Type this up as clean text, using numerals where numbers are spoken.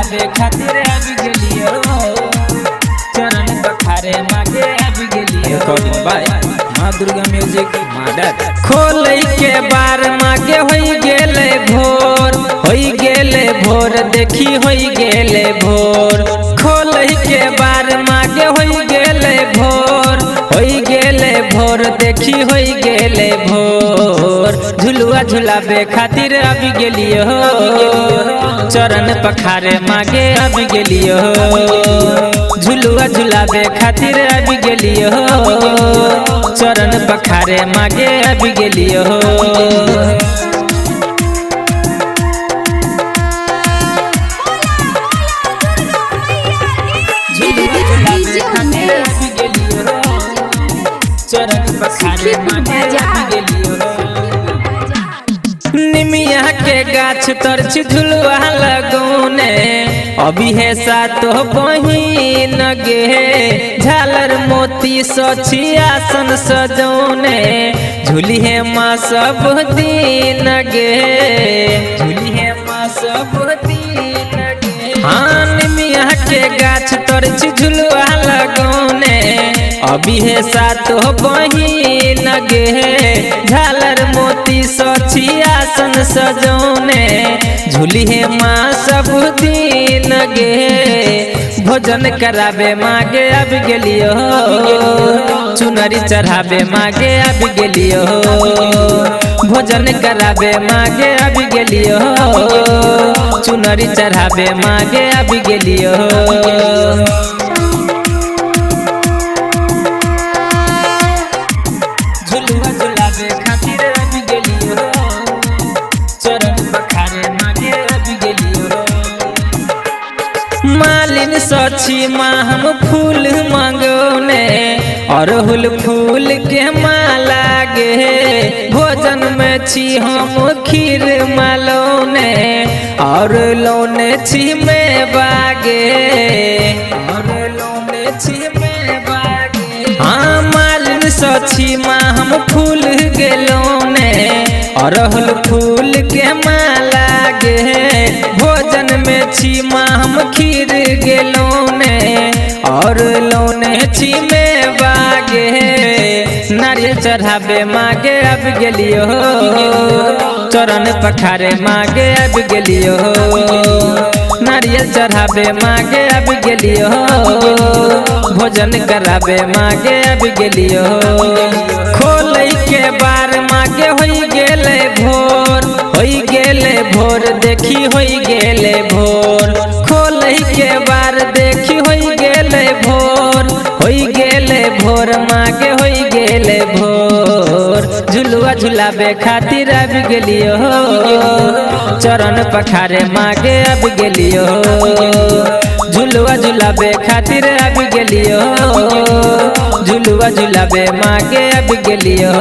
झुलाबे खातिर आबि गेलियो, चरण पखारे मागे आबि गेलियो। रिकॉर्डिंग बाय माँ दुर्गा म्यूजिक मदद। खोलै के बार मागे होई गेले भोर, होई गेले भोर, देखी होई गेले भोर। खोलै के बार मागे होई गेले भोर, होई गेले भोर, देखी होई गेले भोर। झुलुआ झुलाबे खातिर आबि गेलियो, चरण पखारे मागे आबि गेलियो। झुलुआ झुलाबे खातिर आबि गेलियो, चरण पखारे मागे आबि गेलियो। निमिया के गाछ तरछी झुलुआ लगौने, अभी है सातो बहिन गे। झालर मोती सची आसन सजौने, झूली है माँ सब दिन गे, झूली है माँ सब दिन गे। हाँ निमिया के गाछ तरछी झुलुआ लगौने, अभी है सातो बहिन गे। झालर मोती सची आसन सजौने, झूली है माँ सब दिन गे। भोजन कराबे मागे आबि गेलियो, चुनरी चढ़ाबे मागे आबि गेलियो। भोजन कराबे मागे आबि गेलियो, चुनरी चढ़ाबे मागे आबि गेलियो। झुलुआ झुलाबे खातिर आबि गेलियो, चरण पखारे मागे आबि गेलियो। मालिन सची माँ हम फूल मांगौने, अड़हुल फूल के माला गे। भोजन में छी हम खीर मालौने, और लौने छी में बागे, और लौने छी में बागे। हाँ मालिन सची माँ हम फूल गेलौने, अड़हुल फूल के माला गे। भोजन में छी माँ हम खीर गेलौने, और लौने छी में बागे। नारियल चढ़ाबे मागे आबि गेलियो, चरण पखारे मागे आबि गेलियो। नारियल चढ़ाबे मागे आबि गेलियो, भोजन कराबे मागे आबि गेलियो। खोलै के बार मागे होई गेले भोर, होई गेले भोर, देखी होई गेले भोर। खोलै के बार देखी होई गेले भोर, होई गेले भोर, मागे होई गेले भोर। झुलुआ झुलाबे खातिर आबि गेलियो, चरण पखारे मागे आबि गेलियो। झुलुआ झुलाबे खातिर आबि गेलियो, झुलुआ झुलाबे मागे आबि गेलियो।